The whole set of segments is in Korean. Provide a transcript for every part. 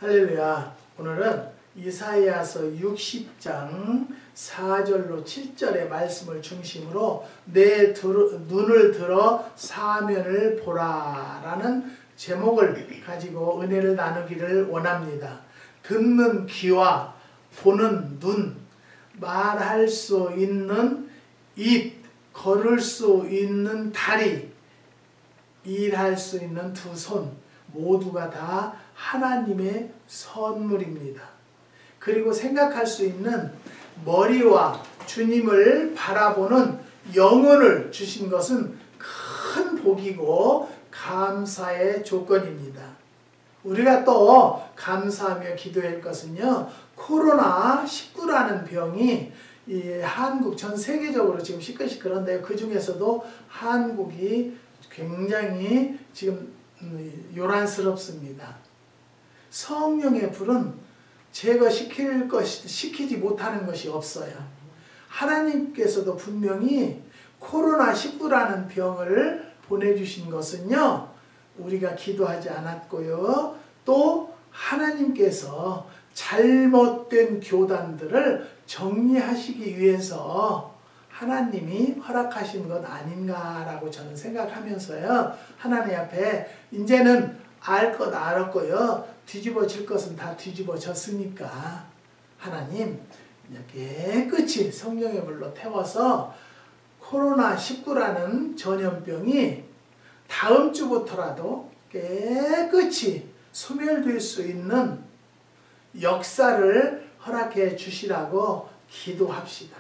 할렐루야. 오늘은 이사야서 60장 4절로 7절의 말씀을 중심으로 내 눈을 들어 사면을 보라 라는 제목을 가지고 은혜를 나누기를 원합니다. 듣는 귀와 보는 눈, 말할 수 있는 입, 걸을 수 있는 다리, 일할 수 있는 두 손, 모두가 다 하나님의 선물입니다. 그리고 생각할 수 있는 머리와 주님을 바라보는 영혼을 주신 것은 큰 복이고 감사의 조건입니다. 우리가 또 감사하며 기도할 것은요, 코로나19라는 병이 이 한국 전 세계적으로 지금 시끌시끌한데 그 중에서도 한국이 굉장히 지금 요란스럽습니다. 성령의 불은 제거시키지 못하는 것이 없어요. 하나님께서도 분명히 코로나19라는 병을 보내주신 것은요, 우리가 기도하지 않았고요, 또 하나님께서 잘못된 교단들을 정리하시기 위해서 하나님이 허락하신 것 아닌가라고 저는 생각하면서요, 하나님 앞에 이제는 알 것 알았고요, 뒤집어질 것은 다 뒤집어졌으니까 하나님 깨끗이 성령의 불로 태워서 코로나19라는 전염병이 다음 주부터라도 깨끗이 소멸될 수 있는 역사를 허락해 주시라고 기도합시다.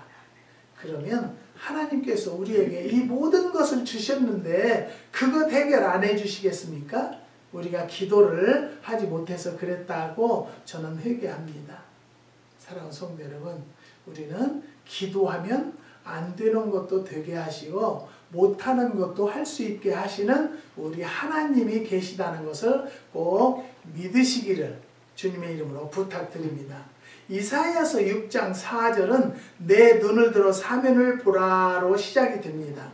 그러면 하나님께서 우리에게 이 모든 것을 주셨는데 그것 해결 안 해주시겠습니까? 우리가 기도를 하지 못해서 그랬다고 저는 회개합니다. 사랑하는 성도 여러분, 우리는 기도하면 안 되는 것도 되게 하시고 못하는 것도 할 수 있게 하시는 우리 하나님이 계시다는 것을 꼭 믿으시기를 주님의 이름으로 부탁드립니다. 이사야서 6장 4절은 내 눈을 들어 사면을 보라로 시작이 됩니다.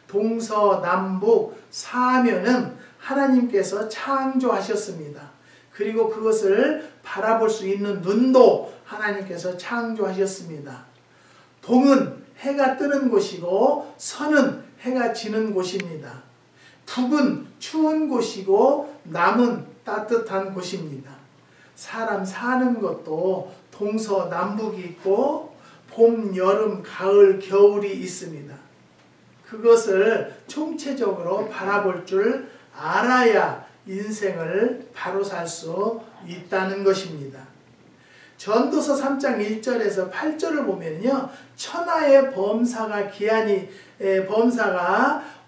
동서남북 사면은 하나님께서 창조하셨습니다. 그리고 그것을 바라볼 수 있는 눈도 하나님께서 창조하셨습니다. 동은 해가 뜨는 곳이고 서는 해가 지는 곳입니다. 북은 추운 곳이고 남은 따뜻한 곳입니다. 사람 사는 것도 동서남북이 있고 봄, 여름, 가을, 겨울이 있습니다. 그것을 총체적으로 바라볼 줄 알아야 인생을 바로 살 수 있다는 것입니다. 전도서 3장 1절에서 8절을 보면요, 천하의 범사가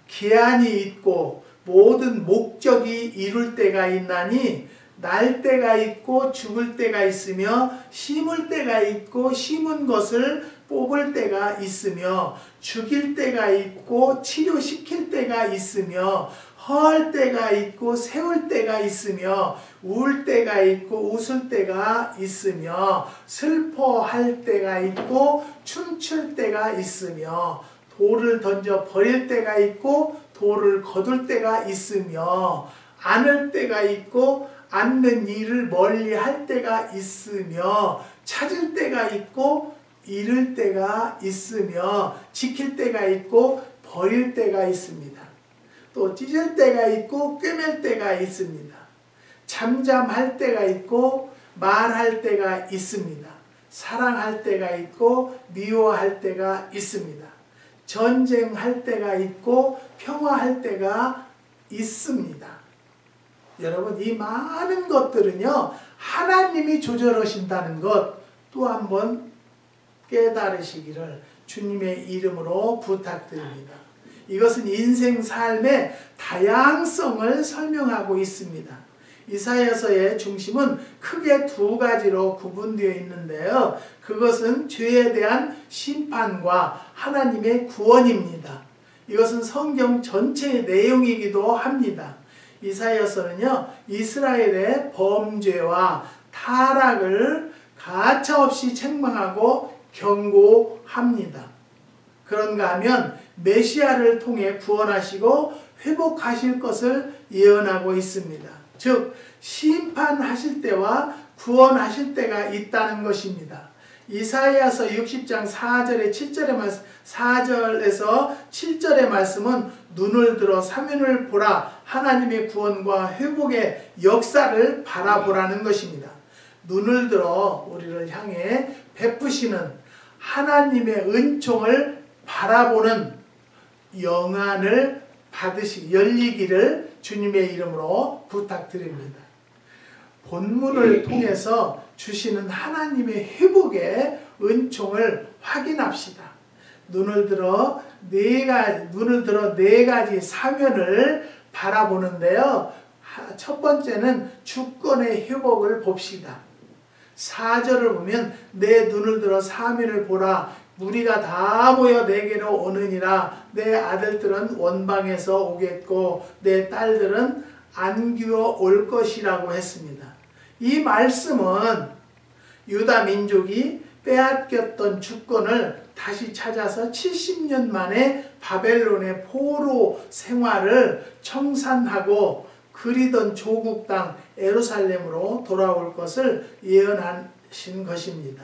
기한이 있고 모든 목적이 이룰 때가 있나니 날 때가 있고 죽을 때가 있으며 심을 때가 있고 심은 것을 뽑을 때가 있으며 죽일 때가 있고 치료시킬 때가 있으며 허할 때가 있고 세울 때가 있으며 울 때가 있고 웃을 때가 있으며 슬퍼할 때가 있고 춤출 때가 있으며 돌을 던져 버릴 때가 있고 돌을 거둘 때가 있으며 안을 때가 있고 앉는 일을 멀리 할 때가 있으며 찾을 때가 있고 잃을 때가 있으며 지킬 때가 있고 버릴 때가 있습니다. 또 찢을 때가 있고 꿰맬 때가 있습니다. 잠잠할 때가 있고 말할 때가 있습니다. 사랑할 때가 있고 미워할 때가 있습니다. 전쟁할 때가 있고 평화할 때가 있습니다. 여러분, 이 많은 것들은요, 하나님이 조절하신다는 것 또 한번 깨달으시기를 주님의 이름으로 부탁드립니다. 이것은 인생 삶의 다양성을 설명하고 있습니다. 이사야서의 중심은 크게 두 가지로 구분되어 있는데요, 그것은 죄에 대한 심판과 하나님의 구원입니다. 이것은 성경 전체의 내용이기도 합니다. 이사야서는요, 이스라엘의 범죄와 타락을 가차없이 책망하고 경고합니다. 그런가 하면 메시아를 통해 구원하시고 회복하실 것을 예언하고 있습니다. 즉 심판하실 때와 구원하실 때가 있다는 것입니다. 이사야서 60장 4절에서 7절의 말씀은 눈을 들어 사면을 보라, 하나님의 구원과 회복의 역사를 바라보라는 것입니다. 눈을 들어 우리를 향해 베푸시는 하나님의 은총을 바라보는 영안을 열리기를 주님의 이름으로 부탁드립니다. 본문을 통해서 주시는 하나님의 회복의 은총을 확인합시다. 눈을 들어 네 가지 사면을 바라보는데요. 첫 번째는 주권의 회복을 봅시다. 4절을 보면 내 눈을 들어 사면을 보라. 무리가 다 모여 내게로 오느니라. 내 아들들은 원방에서 오겠고 내 딸들은 안기어 올 것이라고 했습니다. 이 말씀은 유다 민족이 빼앗겼던 주권을 다시 찾아서 70년 만에 바벨론의 포로 생활을 청산하고 그리던 조국 땅 예루살렘으로 돌아올 것을 예언하신 것입니다.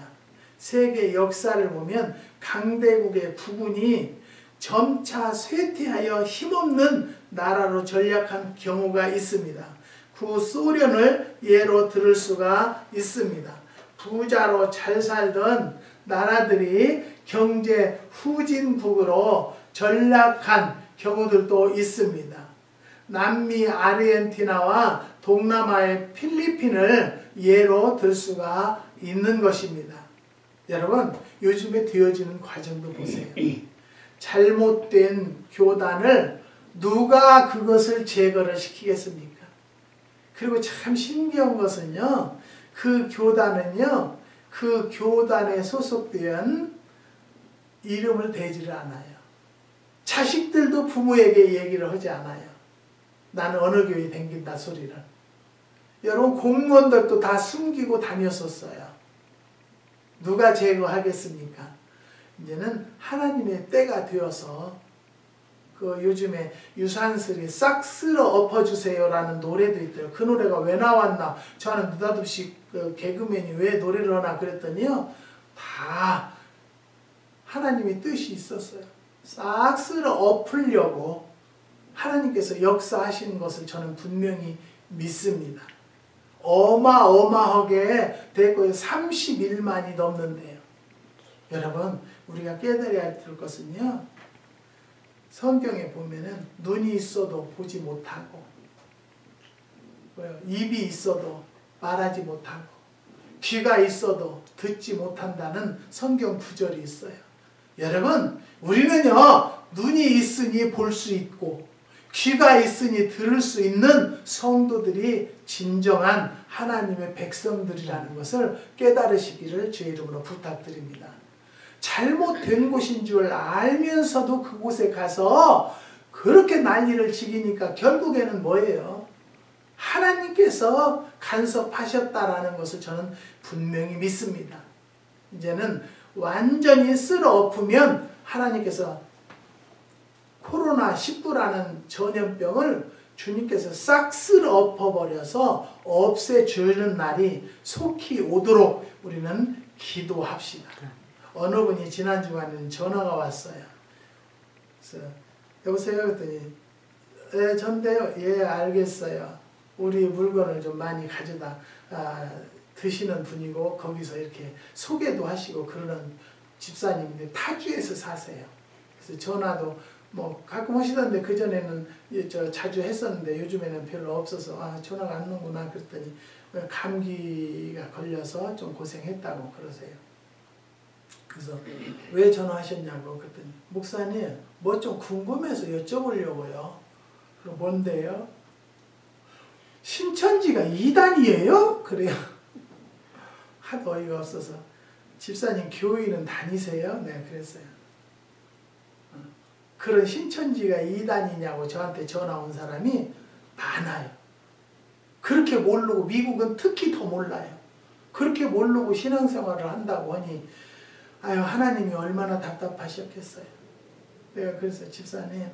세계 역사를 보면 강대국의 부군이 점차 쇠퇴하여 힘없는 나라로 전락한 경우가 있습니다. 구소련을 예로 들을 수가 있습니다. 부자로 잘 살던 나라들이 경제 후진국으로 전락한 경우들도 있습니다. 남미 아르헨티나와 동남아의 필리핀을 예로 들 수가 있는 것입니다. 여러분, 요즘에 되어지는 과정도 보세요. 잘못된 교단을 누가 그것을 제거를 시키겠습니까? 그리고 참 신기한 것은요, 그 교단은요, 그 교단에 소속된 이름을 대지를 않아요. 자식들도 부모에게 얘기를 하지 않아요. 나는 어느 교회 댕긴다 소리를. 여러분, 공무원들도 다 숨기고 다녔었어요. 누가 제거하겠습니까? 이제는 하나님의 때가 되어서 그 요즘에 유산슬이 싹 쓸어 엎어주세요 라는 노래도 있대요. 그 노래가 왜 나왔나? 저는 느닷없이 그 개그맨이 왜 노래를 하나 그랬더니요, 다 하나님의 뜻이 있었어요. 싹 쓸어 엎으려고 하나님께서 역사하시는 것을 저는 분명히 믿습니다. 어마어마하게 됐고요. 31만이 넘는데요. 여러분, 우리가 깨달아야 할 것은요, 성경에 보면은 눈이 있어도 보지 못하고, 입이 있어도 말하지 못하고, 귀가 있어도 듣지 못한다는 성경 구절이 있어요. 여러분, 우리는요, 눈이 있으니 볼 수 있고 귀가 있으니 들을 수 있는 성도들이 진정한 하나님의 백성들이라는 것을 깨달으시기를 주의 이름으로 부탁드립니다. 잘못된 곳인 줄 알면서도 그곳에 가서 그렇게 난리를 지기니까 결국에는 뭐예요? 하나님께서 간섭하셨다라는 것을 저는 분명히 믿습니다. 이제는 완전히 쓸어엎으면 하나님께서 코로나19라는 전염병을 주님께서 싹 쓸어엎어버려서 없애주는 날이 속히 오도록 우리는 기도합시다. 어느 분이 지난 주간에는 전화가 왔어요. 그래서 여보세요? 그랬더니 예, 전데요. 예, 알겠어요. 우리 물건을 좀 많이 가져다 드시는 분이고 거기서 이렇게 소개도 하시고 그러는 집사님인데 타주에서 사세요. 그래서 전화도 뭐 가끔 하시던데 그전에는 자주 했었는데 요즘에는 별로 없어서 전화가 안 오는구나 그랬더니 감기가 걸려서 좀 고생했다고 그러세요. 그래서 왜 전화하셨냐고 그랬더니 목사님 뭐 좀 궁금해서 여쭤보려고요. 그럼 뭔데요? 신천지가 이단이에요? 그래요. 하도 어이가 없어서 집사님 교회는 다니세요? 네, 그랬어요. 그런 신천지가 이단이냐고 저한테 전화 온 사람이 많아요. 그렇게 모르고 미국은 특히 더 몰라요. 그렇게 모르고 신앙생활을 한다고 하니 아유 하나님이 얼마나 답답하셨겠어요. 내가 그래서 집사님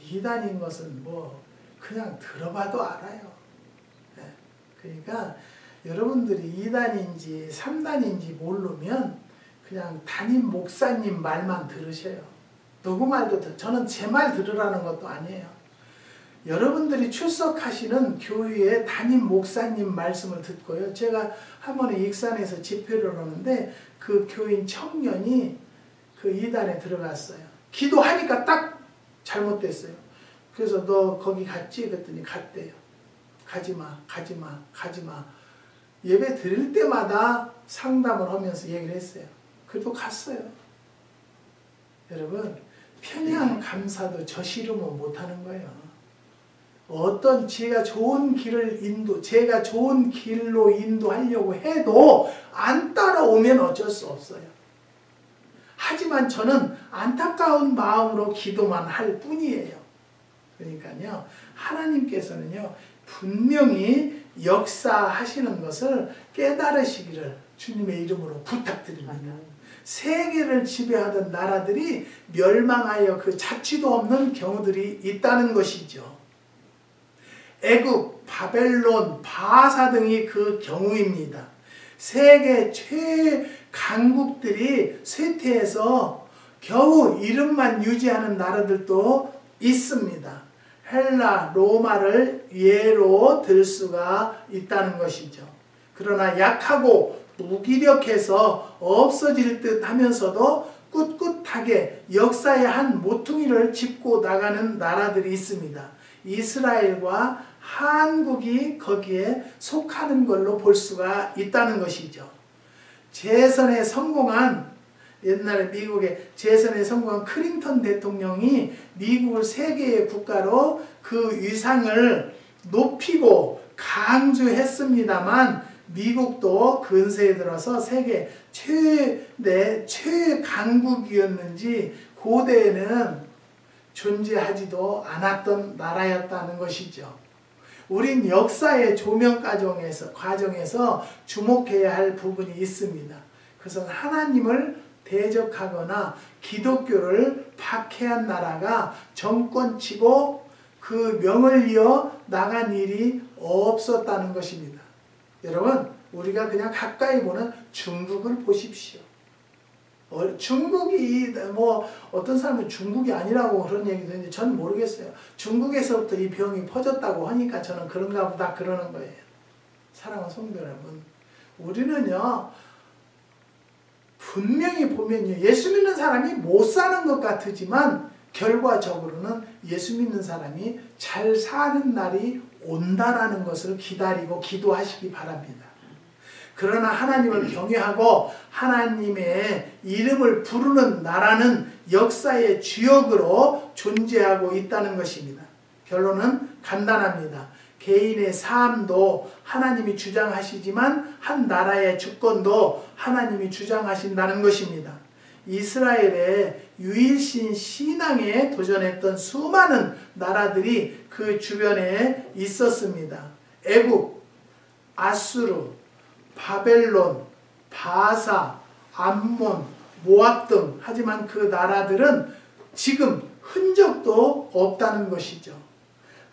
이단인 것은 뭐 그냥 들어봐도 알아요. 네. 그러니까 여러분들이 2단인지 3단인지 모르면 그냥 담임 목사님 말만 들으세요. 누구 말도 저는 제 말 들으라는 것도 아니에요. 여러분들이 출석하시는 교회의 담임 목사님 말씀을 듣고요. 제가 한 번에 익산에서 집회를 하는데 그 교인 청년이 그 2단에 들어갔어요. 기도하니까 딱 잘못됐어요. 그래서 너 거기 갔지? 그랬더니 갔대요. 가지마, 가지마, 가지마. 예배 드릴 때마다 상담을 하면서 얘기를 했어요. 그래도 갔어요. 여러분, 평양 감사도 저 싫으면 못하는 거예요. 어떤 제가 좋은 길로 인도하려고 해도 안 따라오면 어쩔 수 없어요. 하지만 저는 안타까운 마음으로 기도만 할 뿐이에요. 그러니까요, 하나님께서는요, 분명히 역사하시는 것을 깨달으시기를 주님의 이름으로 부탁드립니다. 세계를 지배하던 나라들이 멸망하여 그 자취도 없는 경우들이 있다는 것이죠. 애국, 바벨론, 바사 등이 그 경우입니다. 세계 최강국들이 쇠퇴해서 겨우 이름만 유지하는 나라들도 있습니다. 헬라, 로마를 예로 들 수가 있다는 것이죠. 그러나 약하고 무기력해서 없어질 듯 하면서도 꿋꿋하게 역사의 한 모퉁이를 짚고 나가는 나라들이 있습니다. 이스라엘과 한국이 거기에 속하는 걸로 볼 수가 있다는 것이죠. 재선에 성공한 옛날에 미국의 재선에 성공한 클린턴 대통령이 미국을 세계의 국가로 그 위상을 높이고 강조했습니다만 미국도 근세에 들어서 세계 최강국이었는지 고대에는 존재하지도 않았던 나라였다는 것이죠. 우린 역사의 조명 과정에서 주목해야 할 부분이 있습니다. 그것은 하나님을 대적하거나 기독교를 박해한 나라가 정권치고 그 명을 이어 나간 일이 없었다는 것입니다. 여러분, 우리가 그냥 가까이 보는 중국을 보십시오. 중국이 어떤 사람은 중국이 아니라고 그런 얘기도 했는데 저는 모르겠어요. 중국에서부터 이 병이 퍼졌다고 하니까 저는 그런가 보다 그러는 거예요. 사랑하는 성도 여러분, 우리는요 분명히 보면요 예수 믿는 사람이 못 사는 것 같지만 결과적으로는 예수 믿는 사람이 잘 사는 날이 온다라는 것을 기다리고 기도하시기 바랍니다. 그러나 하나님을 경외하고 하나님의 이름을 부르는 나라는 역사의 주역으로 존재하고 있다는 것입니다. 결론은 간단합니다. 개인의 삶도 하나님이 주장하시지만 한 나라의 주권도 하나님이 주장하신다는 것입니다. 이스라엘의 유일신 신앙에 도전했던 수많은 나라들이 그 주변에 있었습니다. 애국, 아수르, 바벨론, 바사, 암몬, 모압 등 하지만 그 나라들은 지금 흔적도 없다는 것이죠.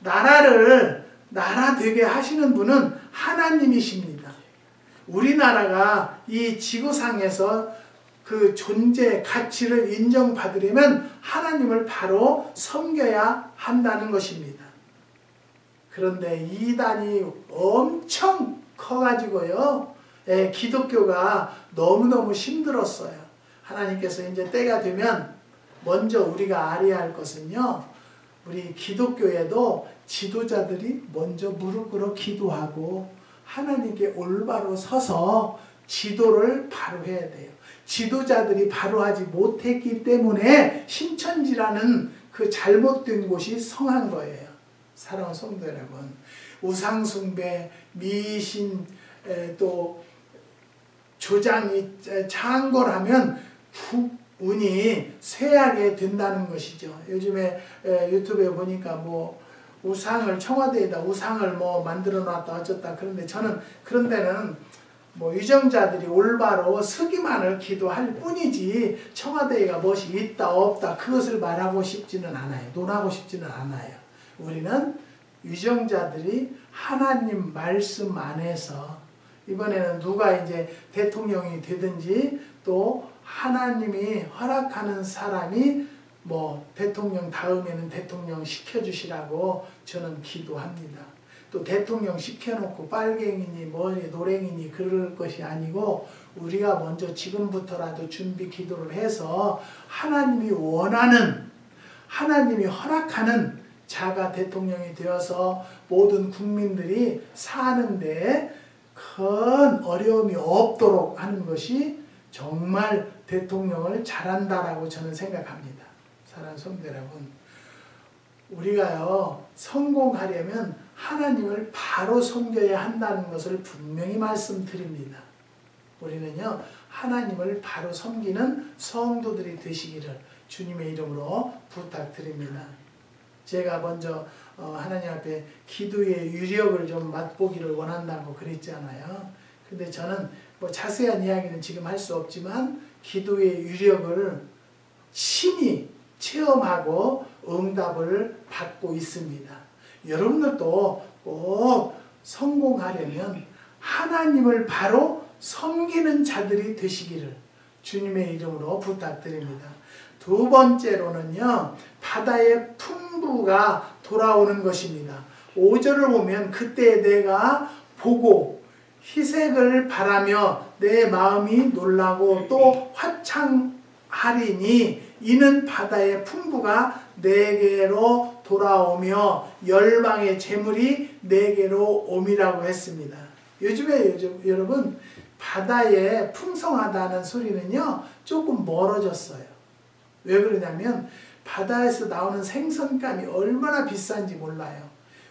나라를 나라 되게 하시는 분은 하나님이십니다. 우리나라가 이 지구상에서 그 존재 가치를 인정받으려면 하나님을 바로 섬겨야 한다는 것입니다. 그런데 이단이 엄청 커가지고요, 기독교가 너무너무 힘들었어요. 하나님께서 이제 때가 되면 먼저 우리가 알아야 할 것은요, 우리 기독교에도 지도자들이 먼저 무릎 꿇어 기도하고 하나님께 올바로 서서 지도를 바로 해야 돼요. 지도자들이 바로 하지 못했기 때문에 신천지라는 그 잘못된 곳이 성한 거예요. 사랑하는 성도 여러분, 우상숭배, 미신, 또 조장이 창궐하면 국운이 쇠하게 된다는 것이죠. 요즘에 유튜브에 보니까 우상을 청와대에다 우상을 만들어 놨다 어쩌다 그런데 저는 그런 데는 유정자들이 올바로 서기만을 기도할 뿐이지 청와대가 무엇이 있다 없다 그것을 말하고 싶지는 않아요. 논하고 싶지는 않아요. 우리는 유정자들이 하나님 말씀 안에서 이번에는 누가 이제 대통령이 되든지 또 하나님이 허락하는 사람이 뭐 대통령 다음에는 대통령 시켜주시라고 저는 기도합니다. 또 대통령 시켜놓고 빨갱이니 뭐니 노랭이니 그럴 것이 아니고 우리가 먼저 지금부터라도 준비 기도를 해서 하나님이 원하는 하나님이 허락하는 자가 대통령이 되어서 모든 국민들이 사는데 큰 어려움이 없도록 하는 것이 정말 대통령을 잘한다라고 저는 생각합니다. 사랑하는 성도 여러분, 우리가요 성공하려면 하나님을 바로 섬겨야 한다는 것을 분명히 말씀드립니다. 우리는요 하나님을 바로 섬기는 성도들이 되시기를 주님의 이름으로 부탁드립니다. 제가 먼저 하나님 앞에 기도의 유력을 좀 맛보기를 원한다고 그랬잖아요. 근데 저는 뭐 자세한 이야기는 지금 할 수 없지만 기도의 유력을 심히 체험하고 응답을 받고 있습니다. 여러분들도 꼭 성공하려면 하나님을 바로 섬기는 자들이 되시기를 주님의 이름으로 부탁드립니다. 두 번째로는요, 바다의 풍부가 돌아오는 것입니다. 5절을 보면 그때 내가 보고 희색을 바라며 내 마음이 놀라고 또 화창하리니 이는 바다의 풍부가 내게로 돌아오며 열방의 재물이 내게로 옴이라고 했습니다. 요즘 여러분 바다에 풍성하다는 소리는요 조금 멀어졌어요. 왜 그러냐면 바다에서 나오는 생선감이 얼마나 비싼지 몰라요.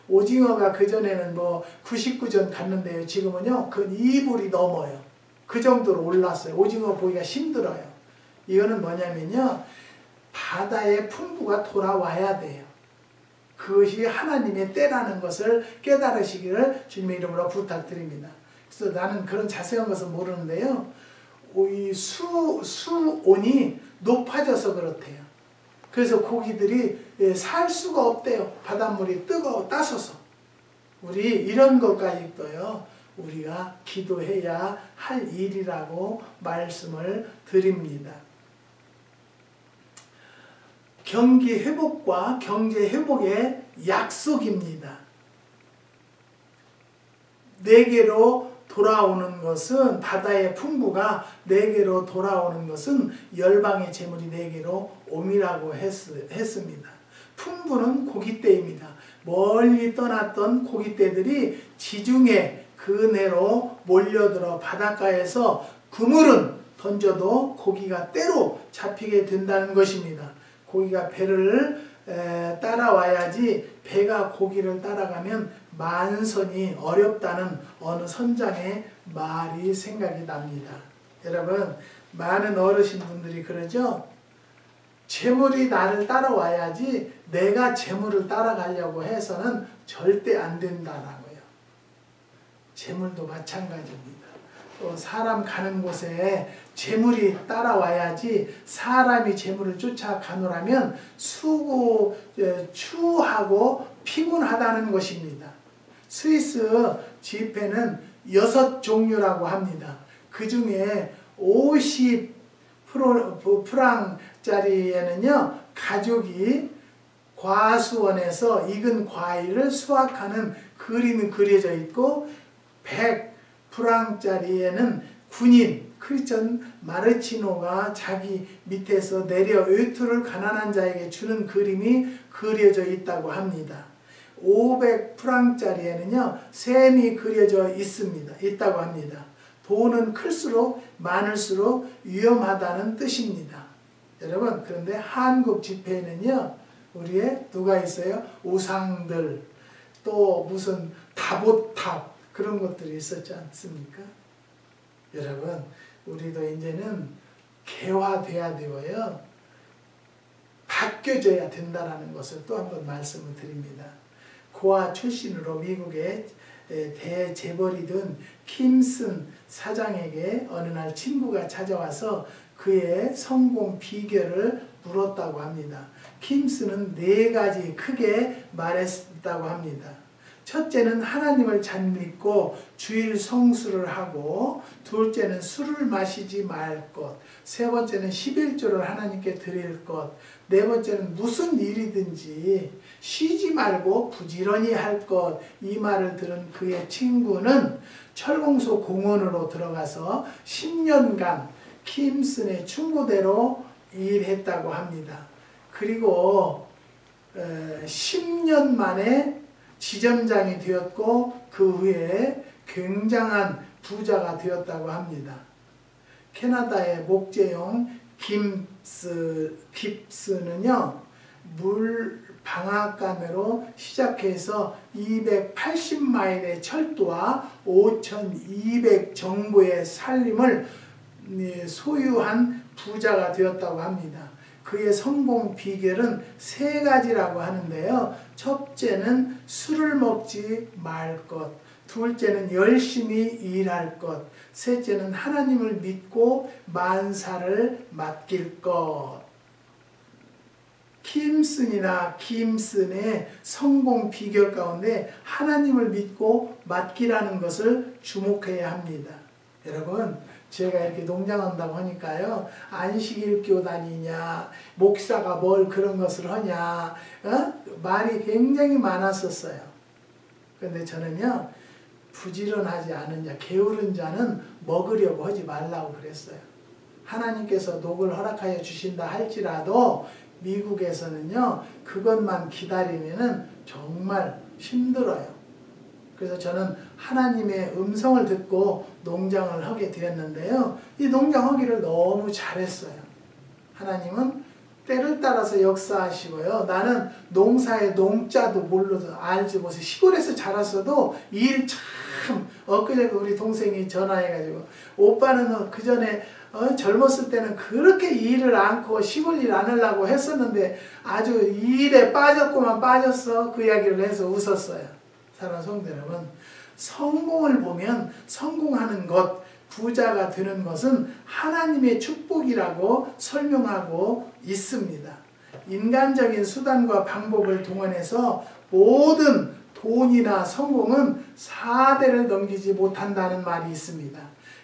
오징어가 그전에는 뭐 99전 갔는데요. 지금은요 그 2불이 넘어요. 그 정도로 올랐어요. 오징어 보기가 힘들어요. 이거는 뭐냐면요 바다의 풍부가 돌아와야 돼요. 그것이 하나님의 때라는 것을 깨달으시기를 주님의 이름으로 부탁드립니다. 그래서 나는 그런 자세한 것은 모르는데요. 이 수온이 높아져서 그렇대요. 그래서 고기들이 살 수가 없대요. 바닷물이 따서서. 우리 이런 것까지도요. 우리가 기도해야 할 일이라고 말씀을 드립니다. 경기 회복과 경제 회복의 약속입니다. 내게로 돌아오는 것은 바다의 풍부가 내게로 돌아오는 것은 열방의 재물이 내게로 옴이라고 했습니다. 풍부는 고깃대입니다. 멀리 떠났던 고깃대들이 지중해 그네로 몰려들어 바닷가에서 그물은 던져도 고기가 때로 잡히게 된다는 것입니다. 고기가 배를 따라와야지 배가 고기를 따라가면 만선이 어렵다는 어느 선장의 말이 생각이 납니다. 여러분 많은 어르신분들이 그러죠. 재물이 나를 따라와야지 내가 재물을 따라가려고 해서는 절대 안 된다라고요. 재물도 마찬가지입니다. 또 사람 가는 곳에 재물이 따라와야지 사람이 재물을 쫓아가노라면 추하고 피곤하다는 것입니다. 스위스 지폐는 6종류라고 합니다. 그 중에 50프랑짜리에는요 가족이 과수원에서 익은 과일을 수확하는 그림이 그려져 있고 100프랑짜리에는 군인 크리스천 마르치노가 자기 밑에서 내려 외투를 가난한 자에게 주는 그림이 그려져 있다고 합니다. 500프랑짜리에는요 샘이 그려져 있다고 합니다. 돈은 클수록 많을수록 위험하다는 뜻입니다. 여러분 그런데 한국 지폐에는요 우리의 누가 있어요? 우상들 또 무슨 다보탑 그런 것들이 있었지 않습니까? 여러분 우리도 이제는 개화돼야 되고요 바뀌어져야 된다는 것을 또 한 번 말씀을 드립니다. 고아 출신으로 미국의 대재벌이던 킴슨 사장에게 어느 날 친구가 찾아와서 그의 성공 비결을 물었다고 합니다. 킴슨은 4가지 크게 말했다고 합니다. 첫째는 하나님을 잘 믿고 주일 성수를 하고, 둘째는 술을 마시지 말 것, 세 번째는 11조를 하나님께 드릴 것, 네 번째는 무슨 일이든지 쉬지 말고 부지런히 할 것. 이 말을 들은 그의 친구는 철공소 공원으로 들어가서 10년간 킴슨의 충고대로 일했다고 합니다. 그리고 10년 만에 지점장이 되었고 그 후에 굉장한 부자가 되었다고 합니다. 캐나다의 목재용 깁스는요, 물 방앗간으로 시작해서 280마일의 철도와 5,200 정보의 살림을 소유한 부자가 되었다고 합니다. 그의 성공 비결은 세 가지라고 하는데요. 첫째는 술을 먹지 말 것, 둘째는 열심히 일할 것, 셋째는 하나님을 믿고 만사를 맡길 것. 김슨의 성공 비결 가운데 하나님을 믿고 맡기라는 것을 주목해야 합니다. 여러분, 제가 이렇게 농장한다고 하니까요, 안식일교 다니냐, 목사가 뭘 그런 것을 하냐, 말이 굉장히 많았었어요. 그런데 저는요, 부지런하지 않은 자, 게으른 자는 먹으려고 하지 말라고 그랬어요. 하나님께서 녹을 허락하여 주신다 할지라도 미국에서는요, 그것만 기다리면은 정말 힘들어요. 그래서 저는 하나님의 음성을 듣고 농장을 하게 되었는데요. 이 농장하기를 너무 잘했어요. 하나님은 때를 따라서 역사하시고요. 나는 농사의 농자도 몰라도 알지 못해. 시골에서 자랐어도 일 참, 엊그제 우리 동생이 전화해가지고, 오빠는 그 전에 젊었을 때는 그렇게 일을 않고 시골 일 안 하려고 했었는데 아주 일에 빠졌고만 빠졌어. 그 이야기를 해서 웃었어요. 사랑하는 성도 여러분, 성공을 보면 성공하는 것, 부자가 되는 것은 하나님의 축복이라고 설명하고 있습니다. 인간적인 수단과 방법을 동원해서 모든 돈이나 성공은 4대를 넘기지 못한다는 말이 있습니다.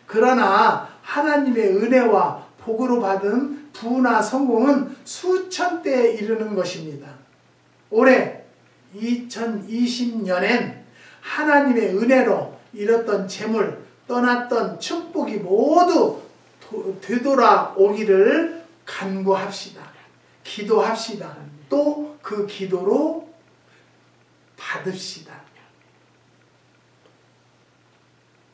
그러나 하나님의 은혜와 복으로 받은 부나 성공은 수천 대에 이르는 것입니다. 올해 2020년엔 하나님의 은혜로 잃었던 재물, 떠났던 축복이 모두 되돌아오기를 간구합시다. 기도합시다. 또 그 기도로 받읍시다.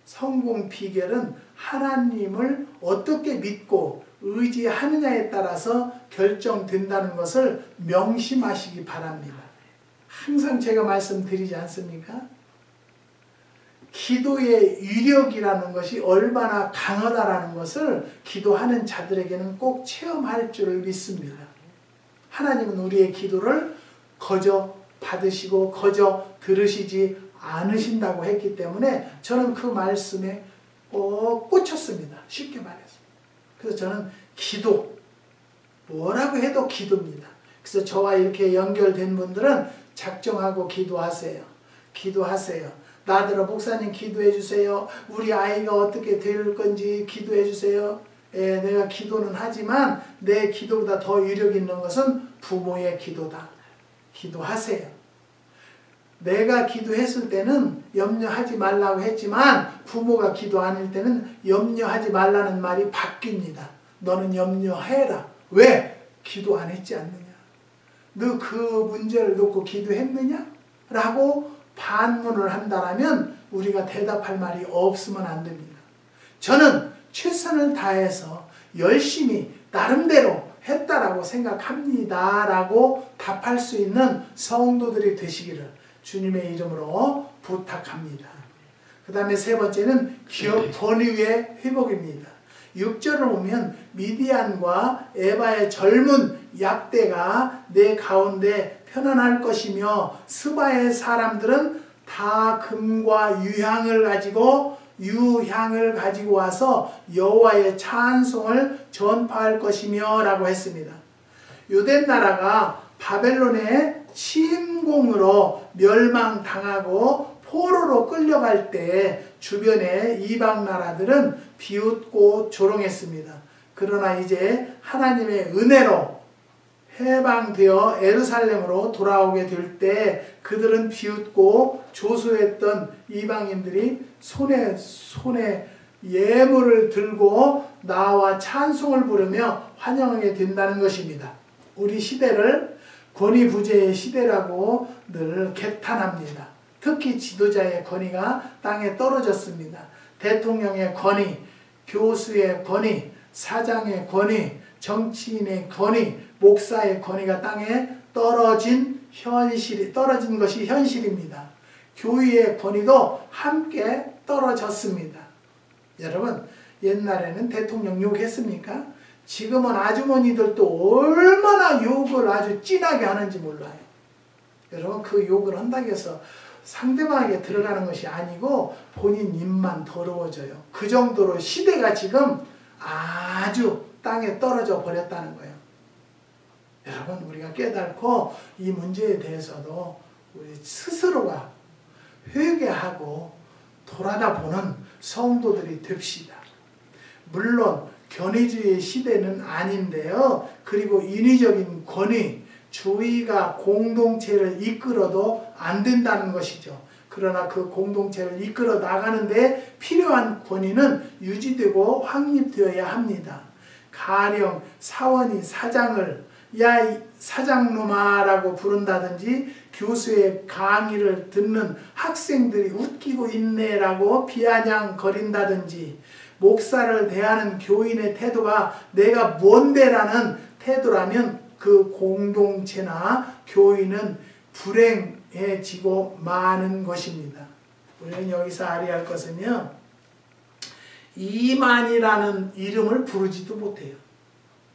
성공 비결은 하나님을 어떻게 믿고 의지하느냐에 따라서 결정된다는 것을 명심하시기 바랍니다. 항상 제가 말씀드리지 않습니까? 기도의 위력이라는 것이 얼마나 강하다라는 것을 기도하는 자들에게는 꼭 체험할 줄을 믿습니다. 하나님은 우리의 기도를 거저 받으시고 거저 들으시지 않으신다고 했기 때문에 저는 그 말씀에 꼭 꽂혔습니다. 쉽게 말해서. 그래서 저는 기도, 뭐라고 해도 기도입니다. 그래서 저와 이렇게 연결된 분들은 작정하고 기도하세요. 기도하세요. 나더러 목사님 기도해 주세요. 우리 아이가 어떻게 될 건지 기도해 주세요. 내가 기도는 하지만 내 기도보다 더 위력 있는 것은 부모의 기도다. 기도하세요. 내가 기도했을 때는 염려하지 말라고 했지만 부모가 기도 안 할 때는 염려하지 말라는 말이 바뀝니다. 너는 염려해라. 왜? 기도 안 했지 않느냐? 너 그 문제를 놓고 기도했느냐? 라고 반문을 한다면 우리가 대답할 말이 없으면 안 됩니다. 저는 최선을 다해서 열심히 나름대로 했다라고 생각합니다. 라고 답할 수 있는 성도들이 되시기를 주님의 이름으로 부탁합니다. 그 다음에 세 번째는 기업 권위의 회복입니다. 6절을 보면 미디안과 에바의 젊은 약대가 내 가운데 편안할 것이며 스바의 사람들은 다 금과 유향을 가지고 와서 여호와의 찬송을 전파할 것이며 라고 했습니다. 유대 나라가 바벨론에 침략 침공으로 멸망당하고 포로로 끌려갈 때 주변의 이방 나라들은 비웃고 조롱했습니다. 그러나 이제 하나님의 은혜로 해방되어 예루살렘으로 돌아오게 될 때 그들은 비웃고 조소했던 이방인들이 손에 예물을 들고 나와 찬송을 부르며 환영하게 된다는 것입니다. 우리 시대를 권위부재의 시대라고 늘 개탄합니다. 특히 지도자의 권위가 땅에 떨어졌습니다. 대통령의 권위, 교수의 권위, 사장의 권위, 정치인의 권위, 목사의 권위가 땅에 떨어진 것이 현실입니다. 교회의 권위도 함께 떨어졌습니다. 여러분, 옛날에는 대통령 욕했습니까? 지금은 아주머니들도 얼마나 욕을 아주 진하게 하는지 몰라요. 여러분, 그 욕을 한다고 해서 상대방에게 들어가는 것이 아니고 본인 입만 더러워져요. 그 정도로 시대가 지금 아주 땅에 떨어져 버렸다는 거예요. 여러분, 우리가 깨닫고 이 문제에 대해서도 우리 스스로가 회개하고 돌아다보는 성도들이 됩시다. 물론 견해주의 시대는 아닌데요. 그리고 인위적인 권위, 주의가 공동체를 이끌어도 안 된다는 것이죠. 그러나 그 공동체를 이끌어 나가는데 필요한 권위는 유지되고 확립되어야 합니다. 가령 사원이 사장을 야 이 사장놈아 라고 부른다든지 교수의 강의를 듣는 학생들이 웃기고 있네 라고 비아냥거린다든지 목사를 대하는 교인의 태도가 내가 뭔데 라는 태도라면 그 공동체나 교인은 불행해지고 마는 것입니다. 우리는 여기서 알아야 할 것은요, 이만이라는 이름을 부르지도 못해요.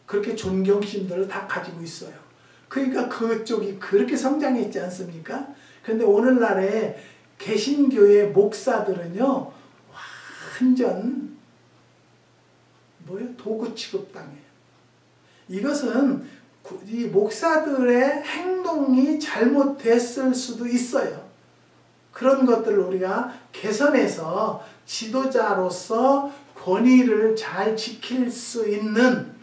그렇게 존경심들을 다 가지고 있어요. 그러니까 그쪽이 그렇게 성장했지 않습니까? 그런데 오늘날의 개신교의 목사들은요, 완전 도구 취급당해요. 이것은 이 목사들의 행동이 잘못됐을 수도 있어요. 그런 것들을 우리가 개선해서 지도자로서 권위를 잘 지킬 수 있는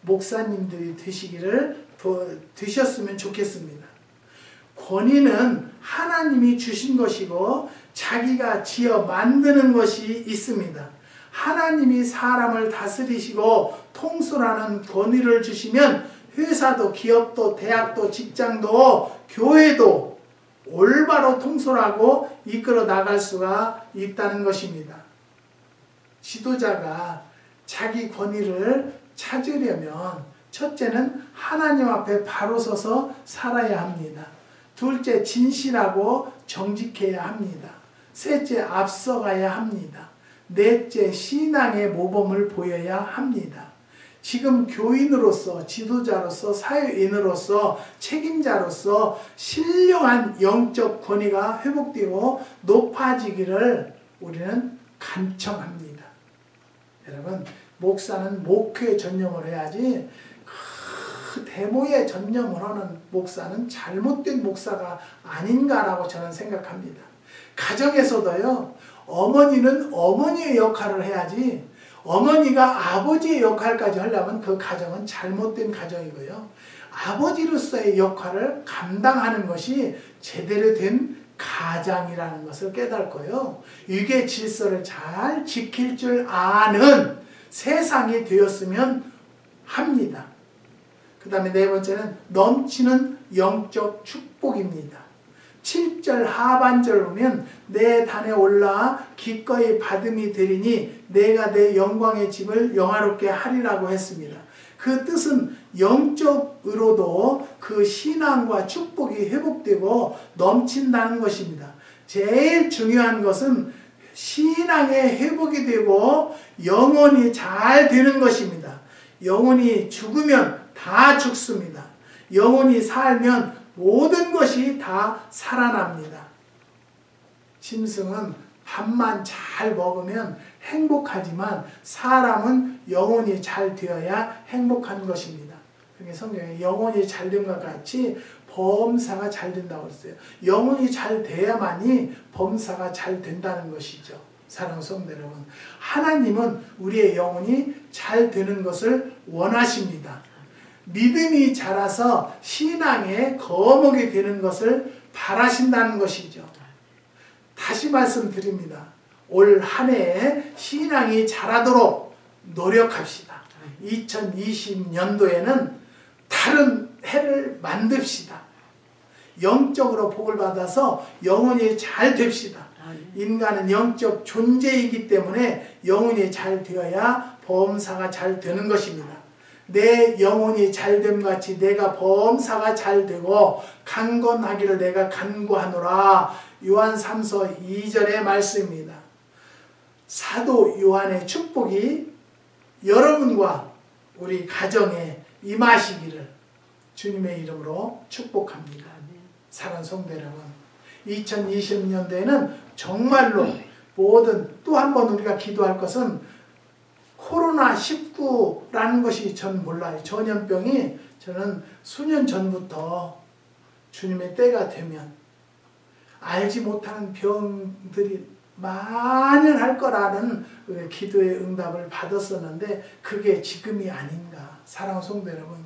목사님들이 되셨으면 좋겠습니다. 권위는 하나님이 주신 것이고 자기가 지어 만드는 것이 있습니다. 하나님이 사람을 다스리시고 통솔하는 권위를 주시면 회사도 기업도 대학도 직장도 교회도 올바로 통솔하고 이끌어 나갈 수가 있다는 것입니다. 지도자가 자기 권위를 찾으려면 첫째는 하나님 앞에 바로 서서 살아야 합니다. 둘째, 진실하고 정직해야 합니다. 셋째, 앞서가야 합니다. 넷째, 신앙의 모범을 보여야 합니다. 지금 교인으로서, 지도자로서, 사회인으로서, 책임자로서 신령한 영적 권위가 회복되고 높아지기를 우리는 간청합니다. 여러분, 목사는 목회에 전념을 해야지 그 대모에 전념을 하는 목사는 잘못된 목사가 아닌가라고 저는 생각합니다. 가정에서도요, 어머니는 어머니의 역할을 해야지 어머니가 아버지의 역할까지 하려면 그 가정은 잘못된 가정이고요. 아버지로서의 역할을 감당하는 것이 제대로 된 가장이라는 것을 깨닫고요. 유계 질서를 잘 지킬 줄 아는 세상이 되었으면 합니다. 그 다음에 네 번째는 넘치는 영적 축복입니다. 7절 하반절을 보면 내 단에 올라 기꺼이 받음이 되리니 내가 내 영광의 집을 영화롭게 하리라고 했습니다. 그 뜻은 영적으로도 그 신앙과 축복이 회복되고 넘친다는 것입니다. 제일 중요한 것은 신앙의 회복이 되고 영혼이 잘 되는 것입니다. 영혼이 죽으면 다 죽습니다. 영혼이 살면 모든 것이 다 살아납니다. 짐승은 밥만 잘 먹으면 행복하지만 사람은 영혼이 잘 되어야 행복한 것입니다. 그러니까 성경에 영혼이 잘 됨과 같이 범사가 잘 된다고 그랬어요. 영혼이 잘 돼야만이 범사가 잘 된다는 것이죠. 사랑하는 성도 여러분, 하나님은 우리의 영혼이 잘 되는 것을 원하십니다. 믿음이 자라서 신앙의 거목이 되는 것을 바라신다는 것이죠. 다시 말씀드립니다. 올 한 해에 신앙이 자라도록 노력합시다. 2020년도에는 다른 해를 만듭시다. 영적으로 복을 받아서 영혼이 잘 됩시다. 인간은 영적 존재이기 때문에 영혼이 잘 되어야 범사가 잘 되는 것입니다. 내 영혼이 잘됨 같이 내가 범사가 잘 되고 강건하기를 내가 간구하노라. 요한 3서 2절의 말씀입니다. 사도 요한의 축복이 여러분과 우리 가정에 임하시기를 주님의 이름으로 축복합니다. 사랑하는 성도 여러분, 2020년도에는 정말로 모든, 또 한 번 우리가 기도할 것은 코로나19라는 것이 전 몰라요. 전염병이 저는 수년 전부터 주님의 때가 되면 알지 못하는 병들이 만연할 거라는 기도의 응답을 받았었는데 그게 지금이 아닌가. 사랑하는 성도 여러분,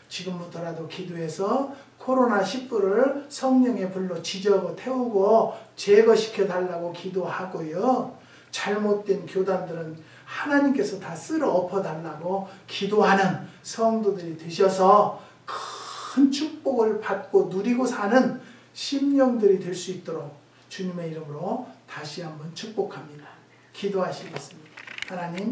지금부터라도 기도해서 코로나19를 성령의 불로 지저고 태우고 제거시켜 달라고 기도하고요. 잘못된 교단들은 하나님께서 다 쓸어 엎어달라고 기도하는 성도들이 되셔서 큰 축복을 받고 누리고 사는 심령들이 될 수 있도록 주님의 이름으로 다시 한번 축복합니다. 기도하시겠습니다. 하나님,